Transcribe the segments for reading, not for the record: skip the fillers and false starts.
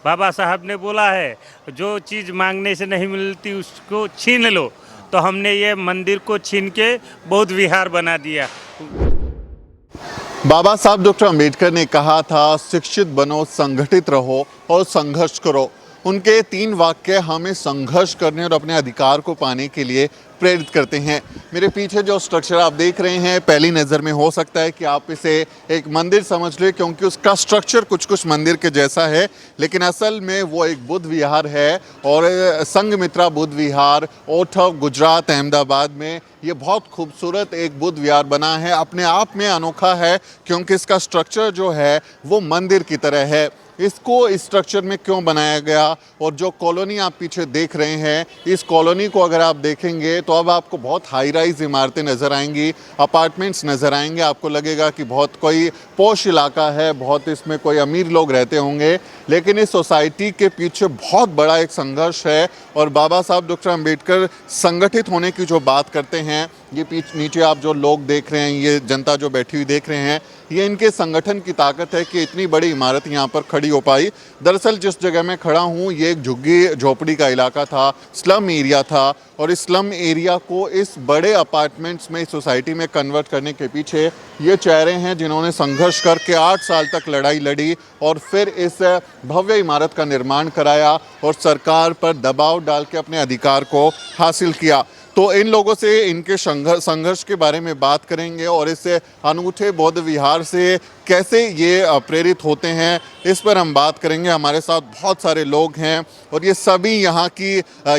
बाबा साहब ने बोला है जो चीज़ मांगने से नहीं मिलती उसको छीन लो, तो हमने ये मंदिर को छीन के बौद्ध विहार बना दिया। बाबा साहब डॉक्टर अंबेडकर ने कहा था, शिक्षित बनो, संगठित रहो और संघर्ष करो। उनके 3 वाक्य हमें संघर्ष करने और अपने अधिकार को पाने के लिए प्रेरित करते हैं। मेरे पीछे जो स्ट्रक्चर आप देख रहे हैं, पहली नज़र में हो सकता है कि आप इसे एक मंदिर समझ लें, क्योंकि उसका स्ट्रक्चर कुछ मंदिर के जैसा है, लेकिन असल में वो एक बुद्ध विहार है। और संघमित्रा बुद्ध विहार ओठव, गुजरात, अहमदाबाद में ये बहुत खूबसूरत एक बुद्ध विहार बना है। अपने आप में अनोखा है क्योंकि इसका स्ट्रक्चर जो है वो मंदिर की तरह है। इसको इस स्ट्रक्चर में क्यों बनाया गया, और जो कॉलोनी आप पीछे देख रहे हैं, इस कॉलोनी को अगर आप देखेंगे तो अब आपको बहुत हाई राइज इमारतें नज़र आएंगी, अपार्टमेंट्स नज़र आएंगे। आपको लगेगा कि बहुत कोई पॉश इलाका है, बहुत इसमें कोई अमीर लोग रहते होंगे, लेकिन इस सोसाइटी के पीछे बहुत बड़ा एक संघर्ष है। और बाबा साहब डॉक्टर अंबेडकर संगठित होने की जो बात करते हैं, ये नीचे आप जो लोग देख रहे हैं, ये जनता जो बैठी हुई देख रहे हैं, ये इनके संगठन की ताकत है कि इतनी बड़ी इमारत यहाँ पर खड़ी हो पाई। दरअसल जिस जगह मैं खड़ा हूँ ये एक झुग्गी झोपड़ी का इलाका था, स्लम एरिया था, और इस स्लम एरिया को इस बड़े अपार्टमेंट्स में, इस सोसाइटी में कन्वर्ट करने के पीछे ये चेहरे हैं जिन्होंने संघर्ष करके 8 साल तक लड़ाई लड़ी और फिर इस भव्य इमारत का निर्माण कराया और सरकार पर दबाव डाल के अपने अधिकार को हासिल किया। तो इन लोगों से इनके संघर्ष के बारे में बात करेंगे और इस अनूठे बौद्ध विहार से कैसे ये प्रेरित होते हैं, इस पर हम बात करेंगे। हमारे साथ बहुत सारे लोग हैं और ये सभी यहाँ की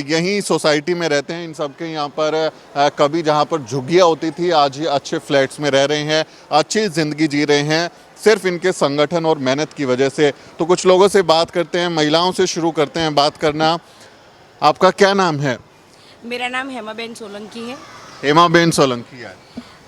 यहीं सोसाइटी में रहते हैं। इन सब के यहाँ पर कभी जहाँ पर झुग्गियाँ होती थी, आज ये अच्छे फ्लैट्स में रह रहे हैं, अच्छी ज़िंदगी जी रहे हैं, सिर्फ इनके संगठन और मेहनत की वजह से। तो कुछ लोगों से बात करते हैं, महिलाओं से शुरू करते हैं बात करना। आपका क्या नाम है? मेरा नाम हेमाबेन सोलंकी है। हेमाबेन सोलंकी है।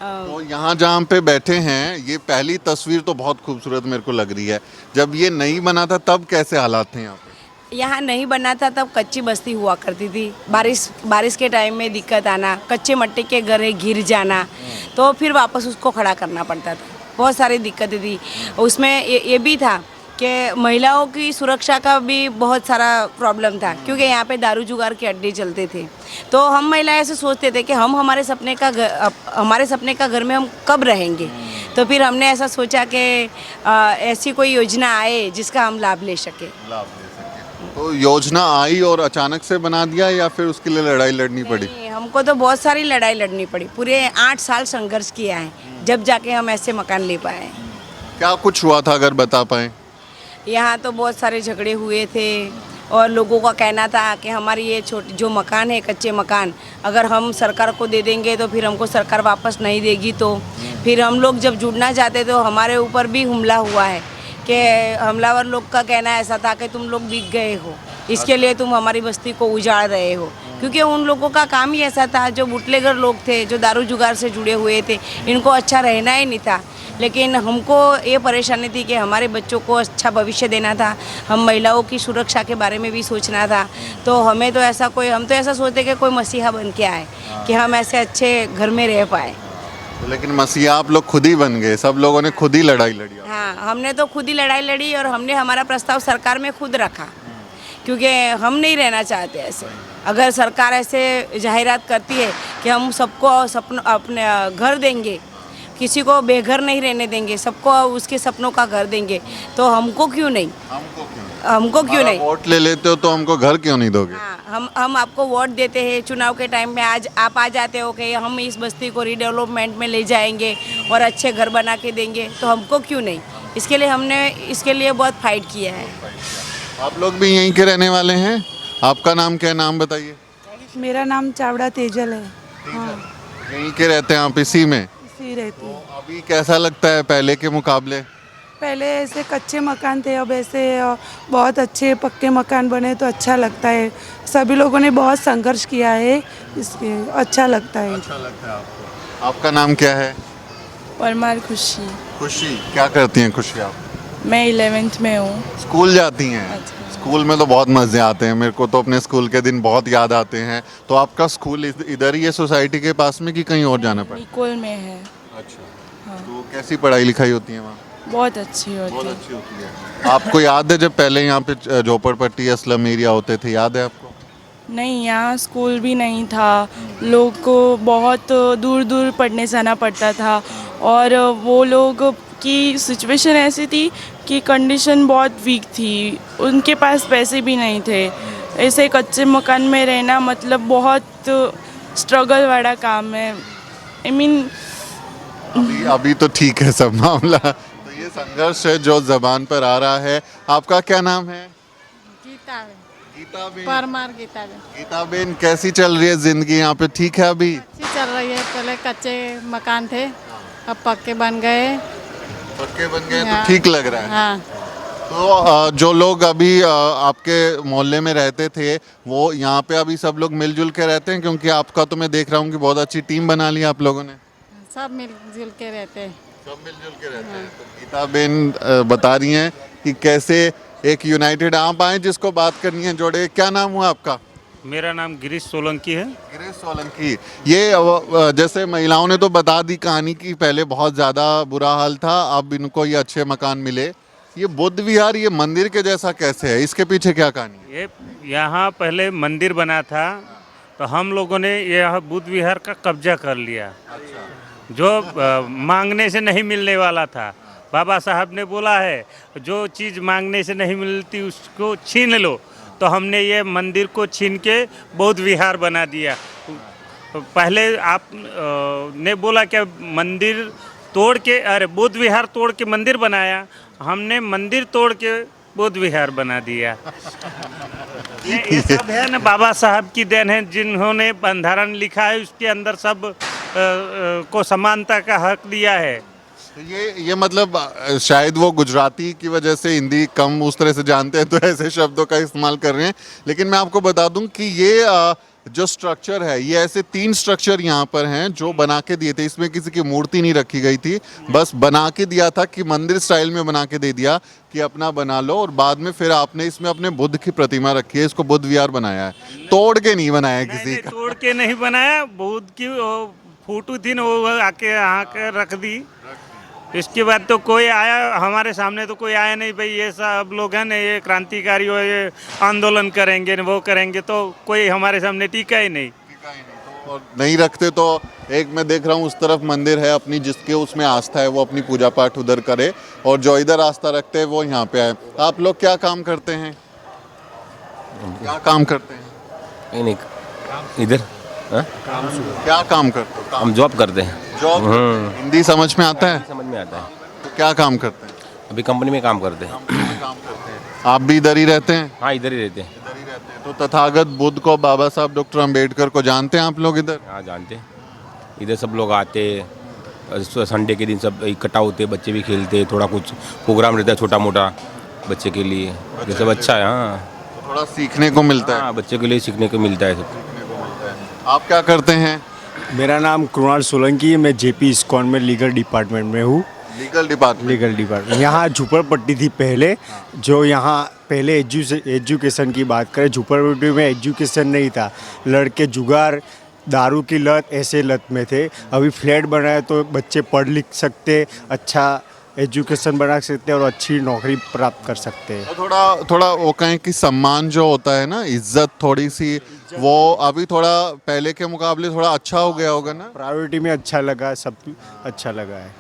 तो यहाँ जहाँ पे बैठे हैं, ये पहली तस्वीर तो बहुत खूबसूरत मेरे को लग रही है। जब ये नहीं बना था तब कैसे हालात थे यहाँ पे? यहाँ नहीं बना था तब कच्ची बस्ती हुआ करती थी। बारिश के टाइम में दिक्कत आना, कच्चे मट्टी के घर गिर जाना, तो फिर वापस उसको खड़ा करना पड़ता था। बहुत सारी दिक्कतें थी उसमें। ये भी था कि महिलाओं की सुरक्षा का भी बहुत सारा प्रॉब्लम था, क्योंकि यहाँ पे दारू जुगार के अड्डे चलते थे। तो हम महिलाएं ऐसे सोचते थे कि हम हमारे सपने का घर में हम कब रहेंगे। तो फिर हमने ऐसा सोचा कि ऐसी कोई योजना आए जिसका हम लाभ ले सके। तो योजना आई और अचानक से बना दिया या फिर उसके लिए लड़ाई लड़नी पड़ी? हमको तो बहुत सारी लड़ाई लड़नी पड़ी। पूरे 8 साल संघर्ष किया है, जब जाके हम ऐसे मकान ले पाए। क्या कुछ हुआ था, अगर बता पाएँ? यहाँ तो बहुत सारे झगड़े हुए थे और लोगों का कहना था कि हमारी ये जो मकान है, कच्चे मकान, अगर हम सरकार को दे देंगे तो फिर हमको सरकार वापस नहीं देगी। तो फिर हम लोग जब जुड़ना चाहते तो हमारे ऊपर भी हमला हुआ है कि हमलावर लोग का कहना ऐसा था कि तुम लोग बिक गए हो, इसके लिए तुम हमारी बस्ती को उजाड़ रहे हो। क्योंकि उन लोगों का काम ही ऐसा था, जो बुटलेगर लोग थे, जो दारू जुगार से जुड़े हुए थे, इनको अच्छा रहना ही नहीं था। लेकिन हमको ये परेशानी थी कि हमारे बच्चों को अच्छा भविष्य देना था, हम महिलाओं की सुरक्षा के बारे में भी सोचना था। तो हम तो ऐसा सोचते कि कोई मसीहा बन के आए कि हम ऐसे अच्छे घर में रह पाए। लेकिन मसीहा आप लोग खुद ही बन गए, सब लोगों ने खुद ही लड़ाई लड़ी। हाँ, हमने तो खुद ही लड़ाई लड़ी और हमने हमारा प्रस्ताव सरकार में खुद रखा, क्योंकि हम नहीं रहना चाहते ऐसे। अगर सरकार ऐसे जाहिरात करती है कि हम सबको अपने घर देंगे, किसी को बेघर नहीं रहने देंगे, सबको उसके सपनों का घर देंगे, तो हमको क्यों नहीं? हमको क्यों नहीं? वोट ले लेते हो तो हमको घर क्यों नहीं दोगे? हाँ, हम आपको वोट देते हैं चुनाव के टाइम में, आज आप आ जाते हो कि हम इस बस्ती को रीडेवलपमेंट में ले जाएंगे और अच्छे घर बना के देंगे, तो हमको क्यों नहीं? इसके लिए हमने इसके लिए बहुत फाइट किया है। आप लोग भी यहीं के रहने वाले हैं? आपका नाम क्या है, नाम बताइए। मेरा नाम चावड़ा तेजल है। हाँ, यहीं के रहते हैं आप, इसी में? इसी रहती हूँ। अभी कैसा लगता है पहले के मुकाबले? पहले ऐसे कच्चे मकान थे, अब ऐसे बहुत अच्छे पक्के मकान बने तो अच्छा लगता है। सभी लोगों ने बहुत संघर्ष किया है, इसके अच्छा लगता है। अच्छा लगता है आपको? आपका नाम क्या है? परमार खुशी। खुशी, क्या करती हैं खुशी आप? मैं 11th में हूँ। स्कूल जाती हैं? अच्छा। स्कूल में तो बहुत मज़े आते हैं, मेरे को तो अपने स्कूल के दिन बहुत याद आते हैं। तो आपका स्कूल इधर ही है सोसाइटी के पास में कि कहीं और जाना पड़ता है? निकोल में है। अच्छा। हाँ। तो कैसी पढ़ाई लिखाई होती है वहाँ? बहुत अच्छी होती बहुत है। अच्छी होती है। आपको याद है जब पहले यहाँ पे झोपड़पट्टी या स्लम एरिया होते थे, याद है आपको? नहीं, यहाँ स्कूल भी नहीं था, लोग को बहुत दूर दूर पढ़ने जाना पड़ता था, और वो लोग की सिचुएशन ऐसी थी कि कंडीशन बहुत वीक थी, उनके पास पैसे भी नहीं थे। ऐसे कच्चे मकान में रहना मतलब बहुत स्ट्रगल वाला काम है। आई मीन अभी तो ठीक है सब मामला। तो ये संघर्ष है जो जबान पर आ रहा है। आपका क्या नाम है? गीता गीता बेन। परमार गीता गीता बेन, कैसी चल रही है जिंदगी यहाँ पे? ठीक है अभी? अच्छी चल रही है। पहले कच्चे मकान थे, अब पक्के बन गए। पक्के बन गए तो हाँ। ठीक लग रहा है। हाँ, तो जो लोग अभी आपके मोहल्ले में रहते थे वो यहाँ पे अभी सब लोग मिलजुल के रहते हैं? क्योंकि आपका तो मैं देख रहा हूँ कि बहुत अच्छी टीम बना ली आप लोगों ने। सब मिलजुल के रहते हैं। सब मिलजुल के रहते हैं। तो गीता बेन बता रही हैं कि कैसे एक यूनाइटेड आप आए जिसको बात करनी है जोड़े। क्या नाम हुआ आपका? मेरा नाम गिरीश सोलंकी है। गिरीश सोलंकी। ये जैसे महिलाओं ने तो बता दी कहानी की पहले बहुत ज़्यादा बुरा हाल था, अब इनको ये अच्छे मकान मिले। ये बुद्ध विहार ये मंदिर के जैसा कैसे है? इसके पीछे क्या कहानी है? ये यहाँ पहले मंदिर बना था, तो हम लोगों ने यह बुद्ध विहार का कब्जा कर लिया, जो मांगने से नहीं मिलने वाला था। बाबा साहब ने बोला है जो चीज़ मांगने से नहीं मिलती उसको छीन लो, तो हमने ये मंदिर को छीन के बौद्ध विहार बना दिया। पहले आप ने बोला कि मंदिर तोड़ के, अरे बुद्ध विहार तोड़ के मंदिर बनाया, हमने मंदिर तोड़ के बुद्ध विहार बना दिया। ये सब है ना बाबा साहब की देन है, जिन्होंने बंधारण लिखा है उसके अंदर सब को समानता का हक दिया है। तो ये मतलब शायद वो गुजराती की वजह से हिंदी कम उस तरह से जानते हैं तो ऐसे शब्दों का इस्तेमाल कर रहे हैं। लेकिन मैं आपको बता दूं कि ये जो स्ट्रक्चर है, ये ऐसे 3 स्ट्रक्चर यहाँ पर हैं जो बना के दिए थे। इसमें किसी की मूर्ति नहीं रखी गई थी, बस बना के दिया था कि मंदिर स्टाइल में बना के दे दिया कि अपना बना लो, और बाद में फिर आपने इसमें अपने बुद्ध की प्रतिमा रखी है, इसको बुद्ध विहार बनाया है। तोड़ के नहीं बनाया किसी नहीं, का। तोड़ के नहीं बनाया, बुद्ध की वो फोटो थी ना, वो आके यहाँ के रख दी। इसके बाद तो कोई आया हमारे सामने, तो कोई आया नहीं भाई ये सब लोग हैं ना, ये क्रांतिकारी हो, ये आंदोलन करेंगे वो करेंगे, तो कोई हमारे सामने टीका ही नहीं। और नहीं रखते तो एक मैं देख रहा हूँ उस तरफ मंदिर है अपनी, जिसके उसमें आस्था है वो अपनी पूजा पाठ उधर करे, और जो इधर आस्था रखते हैं वो यहाँ पे आए। आप लोग क्या काम करते हैं? क्या काम करते हैं? नहीं इधर क्या काम करते हो? हम जॉब करते हैं। जॉब? हिंदी समझ में आता है? समझ में आता है। तो क्या काम करते हैं? अभी कंपनी में काम करते हैं। काम करते हैं। आप भी इधर ही रहते हैं? हाँ, इधर ही रहते हैं। इधर ही रहते हैं। तो तथागत बुद्ध को, बाबा साहब डॉक्टर अंबेडकर को जानते हैं आप लोग इधर? हाँ, जानते हैं। इधर सब लोग आते हैं, संडे के दिन सब इकट्ठा होते हैं, बच्चे भी खेलते हैं, थोड़ा कुछ प्रोग्राम रहता है छोटा मोटा बच्चे के लिए, ये सब अच्छा है। हाँ, तो थोड़ा सीखने को मिलता है। हाँ, बच्चे के लिए सीखने को मिलता है सब। आप क्या करते हैं? मेरा नाम कृणाल सोलंकी है, मैं जेपी इस्कॉन में लीगल डिपार्टमेंट में हूँ। Legal department. यहाँ झुपड़पट्टी थी पहले, जो यहाँ पहले एजुकेशन की बात करें, झुपड़पट्टी में एजुकेशन नहीं था, लड़के जुगार दारू की लत ऐसे लत में थे। अभी फ्लैट बनाया तो बच्चे पढ़ लिख सकते, अच्छा एजुकेशन बना सकते और अच्छी नौकरी प्राप्त कर सकते हैं। थोड़ा वो कहें कि सम्मान जो होता है ना, इज्जत थोड़ी सी, वो अभी थोड़ा पहले के मुकाबले थोड़ा अच्छा हो गया होगा ना? प्रायोरिटी में अच्छा लगा, सब अच्छा लगा है।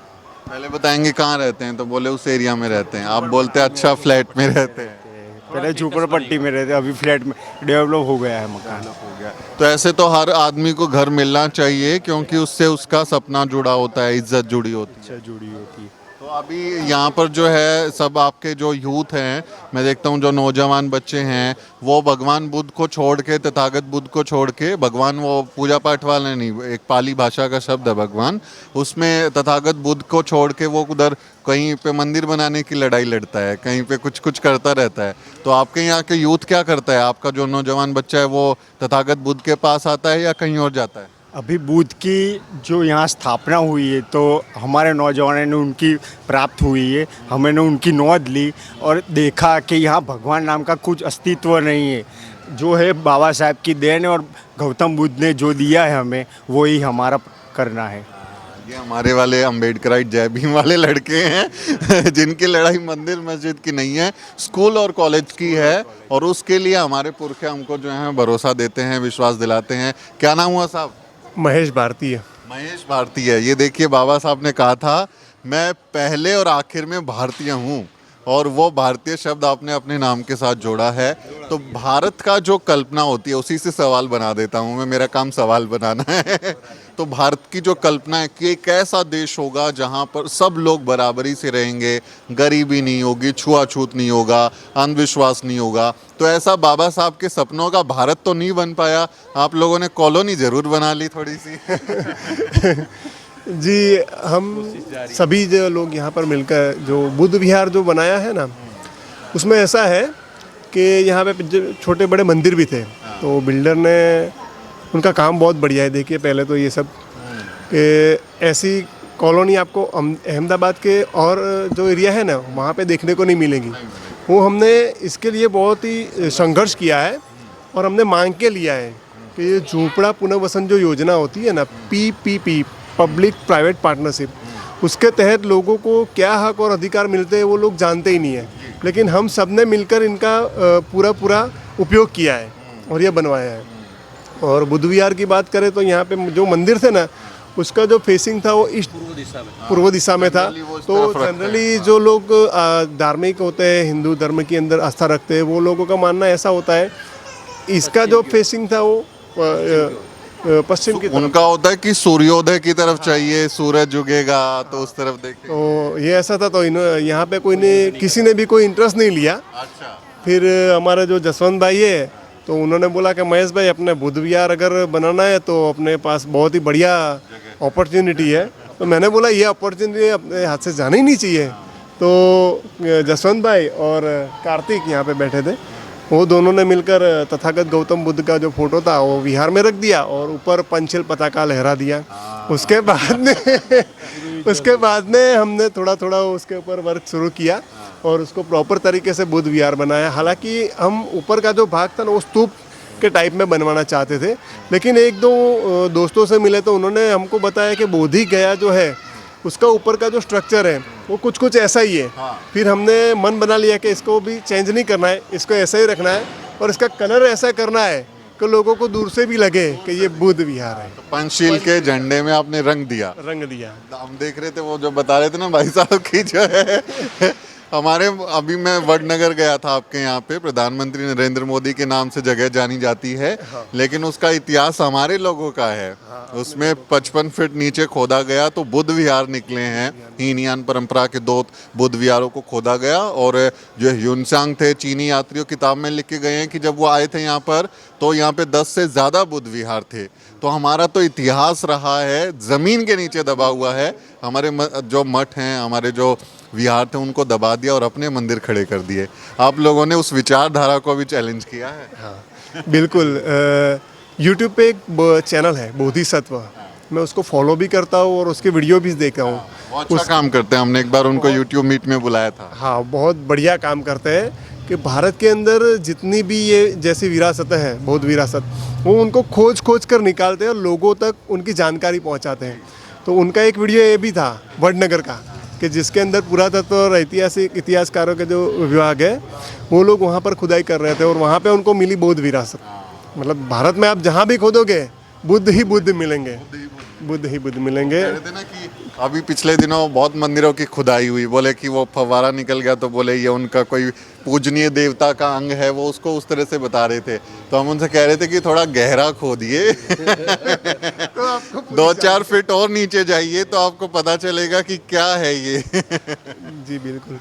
पहले बताएंगे कहाँ रहते हैं तो बोले उस एरिया में रहते हैं, आप बोलते हैं अच्छा फ्लैट में रहते हैं। पहले झुपड़पट्टी में रहते, अभी फ्लैट में डेवलप हो गया है मकान। तो ऐसे तो हर आदमी को घर मिलना चाहिए, क्योंकि उससे उसका सपना जुड़ा होता है, इज्जत जुड़ी होती है। अच्छा जुड़ी होती है। तो अभी यहाँ पर जो है सब आपके जो यूथ हैं, मैं देखता हूँ जो नौजवान बच्चे हैं, वो भगवान बुद्ध को छोड़ के, तथागत बुद्ध को छोड़ के, भगवान वो पूजा पाठ वाले नहीं, एक पाली भाषा का शब्द है भगवान, उसमें तथागत बुद्ध को छोड़ के वो उधर कहीं पे मंदिर बनाने की लड़ाई लड़ता है, कहीं पे कुछ कुछ करता रहता है। तो आपके यहाँ के यूथ क्या करता है? आपका जो नौजवान बच्चा है वो तथागत बुद्ध के पास आता है या कहीं और जाता है? अभी बुद्ध की जो यहाँ स्थापना हुई है तो हमारे नौजवानों ने उनकी प्राप्त हुई है, हमने उनकी नोंद ली और देखा कि यहाँ भगवान नाम का कुछ अस्तित्व नहीं है, जो है बाबा साहब की देन है, और गौतम बुद्ध ने जो दिया है हमें वो ही हमारा करना है। ये हमारे वाले अम्बेडकराइट जय भीम वाले लड़के हैं जिनकी लड़ाई मंदिर मस्जिद की नहीं है, स्कूल और कॉलेज की है, और उसके लिए हमारे पुरखे हमको जो है भरोसा देते हैं, विश्वास दिलाते हैं। क्या नाम हुआ साहब? महेश भारतीय। महेश भारतीय। ये देखिए, बाबा साहब ने कहा था मैं पहले और आखिर में भारतीय हूँ, और वो भारतीय शब्द आपने अपने नाम के साथ जोड़ा है। तो भारत का जो कल्पना होती है उसी से सवाल बना देता हूँ मैं, मेरा काम सवाल बनाना है। तो भारत की जो कल्पना है कि एक ऐसा देश होगा जहाँ पर सब लोग बराबरी से रहेंगे, गरीबी नहीं होगी, छुआछूत नहीं होगा, अंधविश्वास नहीं होगा। तो ऐसा बाबा साहब के सपनों का भारत तो नहीं बन पाया, आप लोगों ने कॉलोनी ज़रूर बना ली थोड़ी सी। जी, हम सभी जो लोग यहाँ पर मिलकर जो बुद्ध विहार जो बनाया है ना, उसमें ऐसा है कि यहाँ पे छोटे बड़े मंदिर भी थे, तो बिल्डर ने, उनका काम बहुत बढ़िया है। देखिए, पहले तो ये सब कि ऐसी कॉलोनी आपको अहमदाबाद के और जो एरिया है ना वहाँ पे देखने को नहीं मिलेगी। वो हमने इसके लिए बहुत ही संघर्ष किया है और हमने मांग के लिया है कि ये झोपड़ा पुनर्वसन जो योजना होती है ना, PPP, पब्लिक प्राइवेट पार्टनरशिप, उसके तहत लोगों को क्या हक और अधिकार मिलते हैं वो लोग जानते ही नहीं है, लेकिन हम सब ने मिलकर इनका पूरा उपयोग किया है और ये बनवाया है। और बुद्ध विहार की बात करें तो यहाँ पे जो मंदिर थे ना, उसका जो फेसिंग था वो ईस्ट पूर्व दिशा में था। तो जनरली जो लोग धार्मिक होते हैं, हिंदू धर्म के अंदर आस्था रखते हैं, वो लोगों का मानना ऐसा होता है, इसका जो फेसिंग था वो पश्चिम की तरफ। उनका होता है कि सूर्योदय की तरफ चाहिए, सूरज उगेगा तो उस तरफ देखें। तो ये ऐसा था, तो यहाँ पे कोई ने, किसी ने भी कोई इंटरेस्ट नहीं लिया। अच्छा। फिर हमारे जो जसवंत भाई है, तो उन्होंने बोला कि महेश भाई, अपने बुद्ध विहार अगर बनाना है तो अपने पास बहुत ही बढ़िया अपॉर्चुनिटी है। तो मैंने बोला ये अपॉर्चुनिटी अपने हाथ से जाना ही नहीं चाहिए। तो जसवंत भाई और कार्तिक यहाँ पे बैठे थे, वो दोनों ने मिलकर तथागत गौतम बुद्ध का जो फोटो था वो विहार में रख दिया और ऊपर पंचशील पताका लहरा दिया। उसके बाद में हमने थोड़ा उसके ऊपर वर्क शुरू किया और उसको प्रॉपर तरीके से बुद्ध विहार बनाया। हालांकि हम ऊपर का जो भाग था ना वो स्तूप के टाइप में बनवाना चाहते थे, लेकिन एक दो दोस्तों से मिले तो उन्होंने हमको बताया कि बोधि गया जो है उसका ऊपर का जो स्ट्रक्चर है वो कुछ ऐसा ही है। फिर हमने मन बना लिया कि इसको भी चेंज नहीं करना है, इसको ऐसा ही रखना है और इसका कलर ऐसा करना है कि लोगों को दूर से भी लगे कि ये बुद्ध विहार है। तो पंचशील के झंडे में आपने रंग दिया। हम देख रहे थे वो जो बता रहे थे ना भाई साहब की जो है हमारे, अभी मैं वडनगर गया था आपके यहाँ पे, प्रधानमंत्री नरेंद्र मोदी के नाम से जगह जानी जाती है, लेकिन उसका इतिहास हमारे लोगों का है। उसमें 55 फीट नीचे खोदा गया तो बुद्ध विहार निकले हैं। हीनयान परंपरा के 2 बुद्ध विहारों को खोदा गया और जो ह्यूनसांग थे, चीनी यात्रियों, किताब में लिख के गए हैं कि जब वो आए थे यहाँ पर तो यहाँ पे 10 से ज़्यादा बुद्ध विहार थे। तो हमारा तो इतिहास रहा है, ज़मीन के नीचे दबा हुआ है। हमारे जो मठ हैं, हमारे जो विहार थे, उनको दबा दिया और अपने मंदिर खड़े कर दिए। आप लोगों ने उस विचारधारा को भी चैलेंज किया है। हाँ, बिल्कुल। यूट्यूब पे एक चैनल है बोधिसत्व, मैं उसको फॉलो भी करता हूँ और उसके वीडियो भी देखता हूँ। बहुत अच्छा काम करते हैं, हमने एक बार उनको यूट्यूब मीट में बुलाया था। हाँ, बहुत बढ़िया काम करते हैं कि भारत के अंदर जितनी भी ये जैसी विरासत है, बौद्ध विरासत, वो उनको खोज कर निकालते हैं और लोगों तक उनकी जानकारी पहुँचाते हैं। तो उनका एक वीडियो ये भी था वडनगर का, कि जिसके अंदर पुरातत्व और ऐतिहासिक इतिहासकारों के जो विभाग है वो लोग वहाँ पर खुदाई कर रहे थे और वहाँ पे उनको मिली बौद्ध विरासत। मतलब भारत में आप जहाँ भी खोदोगे बुद्ध ही बुद्ध मिलेंगे, बुद्ध ही बुद्ध मिलेंगे। कह रहे थे ना कि अभी पिछले दिनों बहुत मंदिरों की खुदाई हुई, बोले कि वो फव्वारा निकल गया तो बोले ये उनका कोई पूजनीय देवता का अंग है, वो उसको उस तरह से बता रहे थे। तो हम उनसे कह रहे थे कि थोड़ा गहरा खोदिए तो 2-4 फीट और नीचे जाइए तो आपको पता चलेगा कि क्या है ये। जी बिल्कुल।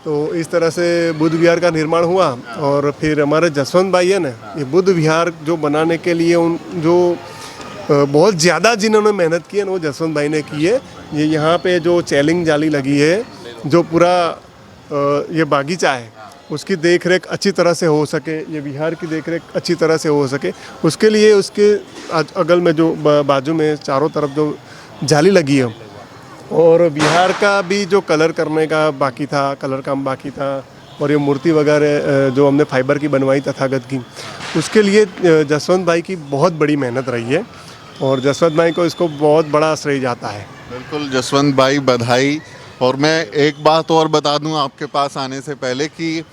तो इस तरह से बुद्ध विहार का निर्माण हुआ और फिर हमारे जसवंत भाई है ना, ये बुद्ध विहार जो बनाने के लिए जो बहुत ज़्यादा जिन्होंने मेहनत की है वो जसवंत भाई ने की है। ये यहाँ पे जो चैलिंग जाली लगी है, जो पूरा ये बागीचा है, उसकी देख रेख अच्छी तरह से हो सके, ये विहार की देख रेख अच्छी तरह से हो सके, उसके लिए उसके अगल में जो बाजू में चारों तरफ जो जाली लगी है, और विहार का भी जो कलर करने का बाकी था, कलर काम बाकी था, और ये मूर्ति वगैरह जो हमने फाइबर की बनवाई तथागत की, उसके लिए जसवंत भाई की बहुत बड़ी मेहनत रही है और जसवंत भाई को इसको बहुत बड़ा श्रेय जाता है। बिल्कुल जसवंत भाई, बधाई। और मैं एक बात और बता दूं आपके पास आने से पहले कि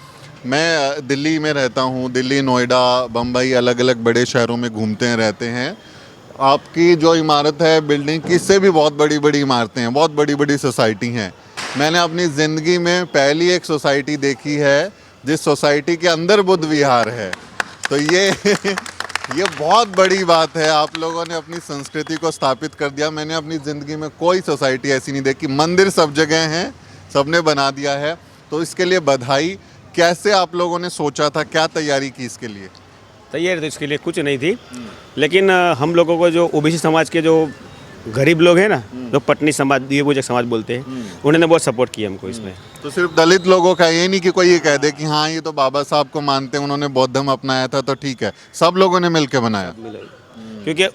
मैं दिल्ली में रहता हूं, दिल्ली, नोएडा, बम्बई, अलग अलग बड़े शहरों में घूमते हैं, रहते हैं। आपकी जो इमारत है बिल्डिंग की, इससे भी बहुत बड़ी बड़ी इमारतें हैं, बहुत बड़ी बड़ी सोसाइटी हैं। मैंने अपनी ज़िंदगी में पहली एक सोसाइटी देखी है जिस सोसाइटी के अंदर बुद्ध विहार है। तो ये बहुत बड़ी बात है, आप लोगों ने अपनी संस्कृति को स्थापित कर दिया। मैंने अपनी ज़िंदगी में कोई सोसाइटी ऐसी नहीं देखी। मंदिर सब जगह हैं, सबने बना दिया है, तो इसके लिए बधाई। कैसे आप लोगों ने सोचा था, क्या तैयारी की इसके लिए? तैयारी तो इसके लिए कुछ नहीं थी, लेकिन हम लोगों को जो ओबीसी समाज के जो गरीब लोग हैं ना, जो पटनी समाज, द्विभुजक समाज बोलते हैं, उन्होंने बहुत सपोर्ट किया हमको इसमें। तो सिर्फ दलित लोगों का ये नहीं कि कोई ये कह दे कि हाँ ये तो बाबा साहब को मानते हैं, उन्होंने बौद्ध धर्म अपनाया था तो ठीक है, सब लोगों ने मिलकर बनाया। क्योंकि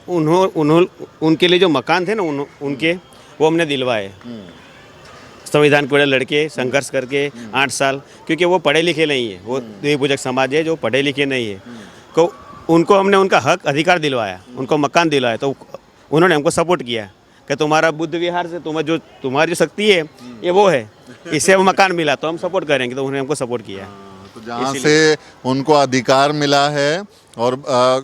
उनके लिए जो मकान थे ना उनके, वो हमने दिलवाए। संविधान के लड़के संघर्ष करके 8 साल, क्योंकि वो पढ़े लिखे नहीं है, वो द्विभुजक समाज है जो पढ़े लिखे नहीं है, तो उनको हमने उनका हक अधिकार दिलवाया, उनको मकान दिलवाया। तो उन्होंने हमको सपोर्ट किया कि तुम्हारा बुद्ध विहार से तुम्हारी जो शक्ति है ये वो है, इससे वो मकान मिला तो हम सपोर्ट करेंगे, तो उन्होंने हमको सपोर्ट किया। तो जहाँ से उनको अधिकार मिला है, और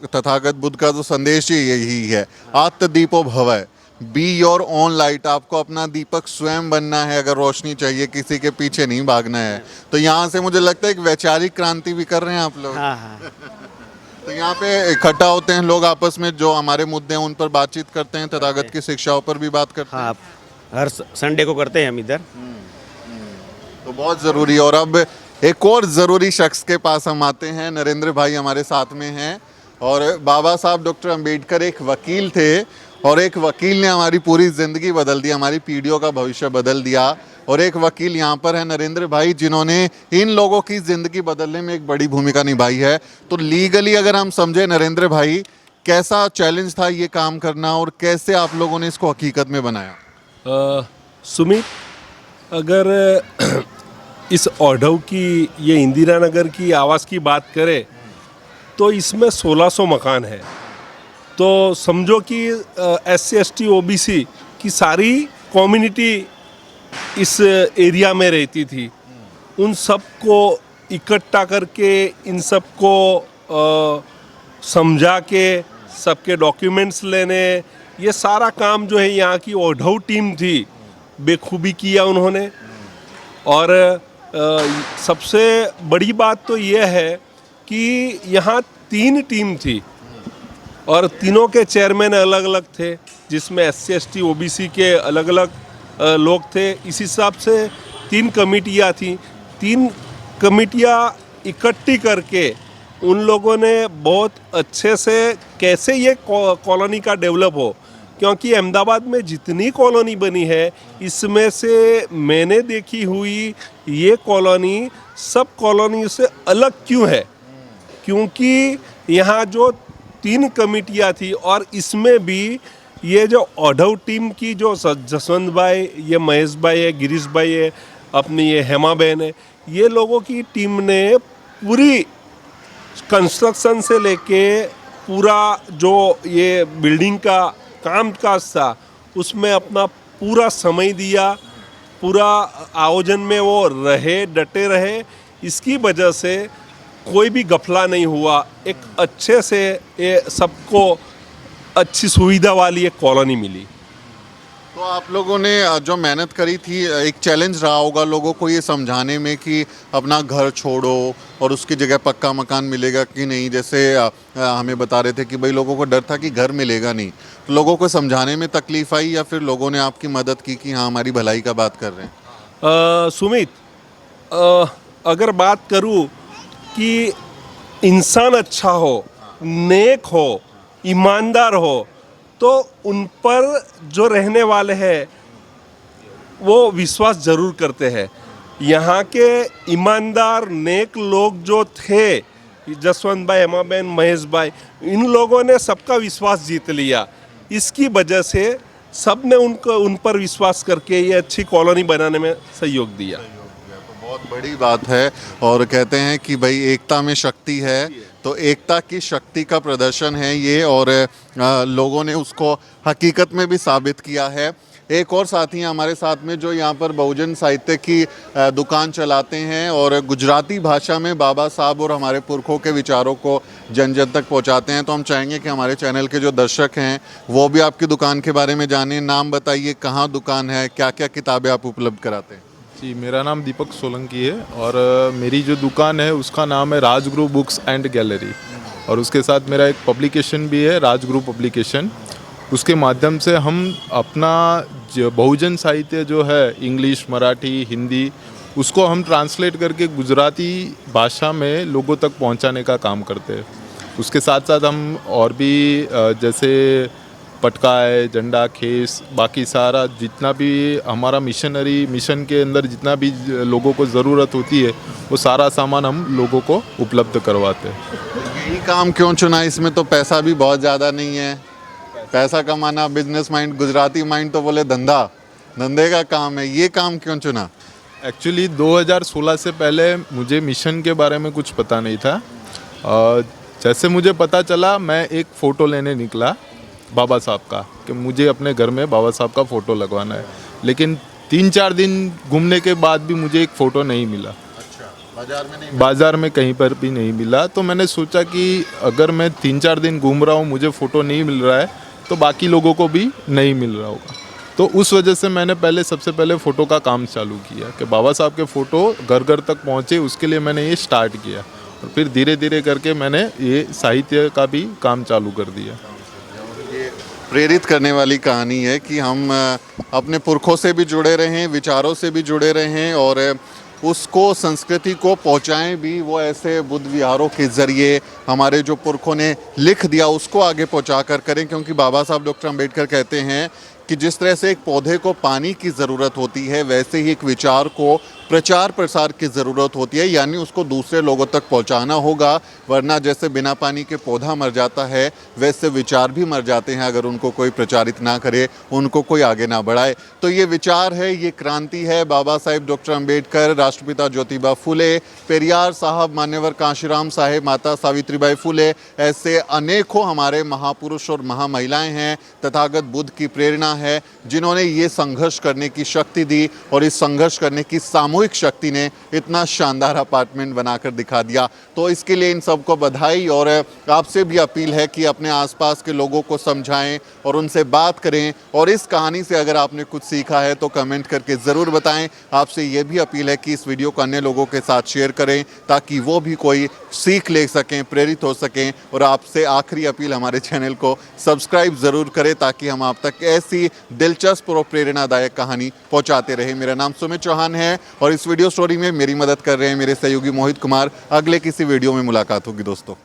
तथागत बुद्ध का तो संदेश ही यही है, आत्मदीपो भवः, बी योर ओन लाइट। आपको अपना दीपक स्वयं बनना है, अगर रोशनी चाहिए, किसी के पीछे नहीं भागना है। तो यहाँ से मुझे लगता है एक वैचारिक क्रांति भी कर रहे हैं आप लोग। हाँ। तो यहाँ पे इकट्ठा होते हैं लोग, आपस में जो हमारे मुद्दे हैं उन पर बातचीत करते हैं, तथागत की शिक्षाओं पर भी बात करते हैं। हाँ, हर संडे को करते हैं हम इधर। तो बहुत ज़रूरी है। और अब एक और ज़रूरी शख्स के पास हम आते हैं। नरेंद्र भाई हमारे साथ में हैं, और बाबा साहब डॉक्टर अंबेडकर एक वकील थे, और एक वकील ने हमारी पूरी ज़िंदगी बदल दी, हमारी पीढ़ियों का भविष्य बदल दिया। और एक वकील यहाँ पर है नरेंद्र भाई, जिन्होंने इन लोगों की ज़िंदगी बदलने में एक बड़ी भूमिका निभाई है। तो लीगली अगर हम समझे नरेंद्र भाई, कैसा चैलेंज था ये काम करना, और कैसे आप लोगों ने इसको हकीकत में बनाया? सुमित, अगर इस औढव की, ये इंदिरा नगर की आवास की बात करें तो इसमें 1600 मकान है। तो समझो कि SC ST OBC की सारी कम्युनिटी इस एरिया में रहती थी। उन सबको इकट्ठा करके, इन सबको समझा के, सबके डॉक्यूमेंट्स लेने, ये सारा काम जो है यहाँ की औढव टीम थी, बेखूबी किया उन्होंने। और सबसे बड़ी बात तो ये है कि यहाँ 3 टीम थी, और तीनों के चेयरमैन अलग अलग थे, जिसमें SC ST OBC के अलग अलग लोग थे। इस हिसाब से 3 कमेटियाँ थी। 3 कमेटियाँ इकट्ठी करके उन लोगों ने बहुत अच्छे से कैसे ये कॉलोनी का डेवलप हो, क्योंकि अहमदाबाद में जितनी कॉलोनी बनी है, इसमें से मैंने देखी हुई ये कॉलोनी सब कॉलोनी से अलग क्यों है, क्योंकि यहाँ जो 3 कमेटियाँ थी, और इसमें भी ये जो औढव टीम की जो जसवंत भाई, ये महेश भाई है, गिरीश भाई है, अपनी ये हेमा बहन है, ये लोगों की टीम ने पूरी कंस्ट्रक्शन से लेके पूरा जो ये बिल्डिंग का काम काज था उसमें अपना पूरा समय दिया, पूरा आयोजन में वो रहे, डटे रहे। इसकी वजह से कोई भी गफला नहीं हुआ, एक अच्छे से ये सबको अच्छी सुविधा वाली एक कॉलोनी मिली। तो आप लोगों ने जो मेहनत करी थी, एक चैलेंज रहा होगा लोगों को ये समझाने में कि अपना घर छोड़ो और उसकी जगह पक्का मकान मिलेगा कि नहीं। जैसे हमें बता रहे थे कि भाई लोगों को डर था कि घर मिलेगा नहीं, तो लोगों को समझाने में तकलीफ आई, या फिर लोगों ने आपकी मदद की कि हाँ हमारी भलाई का बात कर रहे हैं? सुमित, अगर बात करूँ कि इंसान अच्छा हो, नेक हो, ईमानदार हो, तो उन पर जो रहने वाले हैं वो विश्वास ज़रूर करते हैं। यहाँ के ईमानदार नेक लोग जो थे, जसवंत भाई, हेमा बहन, महेश भाई, इन लोगों ने सबका विश्वास जीत लिया। इसकी वजह से सब ने उन पर विश्वास करके ये अच्छी कॉलोनी बनाने में सहयोग दिया। बहुत बड़ी बात है, और कहते हैं कि भाई एकता में शक्ति है, तो एकता की शक्ति का प्रदर्शन है ये, और लोगों ने उसको हकीकत में भी साबित किया है। एक और साथी हैं हमारे साथ में जो यहाँ पर बहुजन साहित्य की दुकान चलाते हैं और गुजराती भाषा में बाबा साहब और हमारे पुरखों के विचारों को जन जन तक पहुँचाते हैं। तो हम चाहेंगे कि हमारे चैनल के जो दर्शक हैं वो भी आपकी दुकान के बारे में जानें। नाम बताइए, कहाँ दुकान है, क्या क्या किताबें आप उपलब्ध कराते हैं? जी, मेरा नाम दीपक सोलंकी है और मेरी जो दुकान है उसका नाम है राजगुरु बुक्स एंड गैलरी, और उसके साथ मेरा एक पब्लिकेशन भी है, राजगुरु पब्लिकेशन। उसके माध्यम से हम अपना जो बहुजन साहित्य जो है इंग्लिश, मराठी, हिंदी, उसको हम ट्रांसलेट करके गुजराती भाषा में लोगों तक पहुंचाने का काम करते हैं। उसके साथ साथ हम और भी जैसे पटका है, झंडा, खेस, बाकी सारा जितना भी हमारा मिशन के अंदर जितना भी लोगों को ज़रूरत होती है वो सारा सामान हम लोगों को उपलब्ध करवाते हैं। यही काम क्यों चुना? इसमें तो पैसा भी बहुत ज़्यादा नहीं है, पैसा कमाना, बिजनेस माइंड, गुजराती माइंड तो बोले धंधे का काम है, ये काम क्यों चुना? एक्चुअली 2016 से पहले मुझे मिशन के बारे में कुछ पता नहीं था। जैसे मुझे पता चला मैं एक फ़ोटो लेने निकला बाबा साहब का, कि मुझे अपने घर में बाबा साहब का फ़ोटो लगवाना है, लेकिन 3-4 दिन घूमने के बाद भी मुझे एक फ़ोटो नहीं मिला। अच्छा, बाज़ार में कहीं पर भी नहीं मिला। तो मैंने सोचा कि अगर मैं 3-4 दिन घूम रहा हूँ, मुझे फ़ोटो नहीं मिल रहा है, तो बाकी लोगों को भी नहीं मिल रहा होगा। तो उस वजह से मैंने सबसे पहले फ़ोटो का काम चालू किया कि बाबा साहब के फ़ोटो घर घर तक पहुँचे, उसके लिए मैंने ये स्टार्ट किया। और फिर धीरे धीरे करके मैंने ये साहित्य का भी काम चालू कर दिया। प्रेरित करने वाली कहानी है कि हम अपने पुरखों से भी जुड़े रहें, विचारों से भी जुड़े रहें और उसको, संस्कृति को पहुंचाएं भी। वो ऐसे बुद्ध विहारों के ज़रिए हमारे जो पुरखों ने लिख दिया उसको आगे पहुंचा कर करें, क्योंकि बाबा साहब डॉक्टर अंबेडकर कहते हैं कि जिस तरह से एक पौधे को पानी की ज़रूरत होती है, वैसे ही एक विचार को प्रचार प्रसार की ज़रूरत होती है, यानी उसको दूसरे लोगों तक पहुंचाना होगा। वरना जैसे बिना पानी के पौधा मर जाता है, वैसे विचार भी मर जाते हैं अगर उनको कोई प्रचारित ना करे, उनको कोई आगे ना बढ़ाए। तो ये विचार है, ये क्रांति है। बाबा साहेब डॉक्टर अंबेडकर, राष्ट्रपिता ज्योतिबा फुले, पेरियार साहब, मान्यवर कांशीराम साहेब, माता सावित्रीबाई फुले, ऐसे अनेकों हमारे महापुरुष और महामहिलाएं हैं, तथागत बुद्ध की प्रेरणा है, जिन्होंने ये संघर्ष करने की शक्ति दी और इस संघर्ष करने की सामूहिक शक्ति ने इतना शानदार अपार्टमेंट बनाकर दिखा दिया। तो इसके लिए इन सबको बधाई। और आपसे भी अपील है कि अपने आसपास के लोगों को समझाएं और उनसे बात करें। और इस कहानी से अगर आपने कुछ सीखा है तो कमेंट करके ज़रूर बताएं। आपसे ये भी अपील है कि इस वीडियो को अन्य लोगों के साथ शेयर करें ताकि वो भी कोई सीख ले सकें, प्रेरित हो सकें। और आपसे आखिरी अपील, हमारे चैनल को सब्सक्राइब ज़रूर करें ताकि हम आप तक ऐसी दिलचस्प और प्रेरणादायक कहानी पहुंचाते रहे। मेरा नाम सुमित चौहान है और इस वीडियो स्टोरी में मेरी मदद कर रहे हैं मेरे सहयोगी मोहित कुमार। अगले किसी वीडियो में मुलाकात होगी दोस्तों।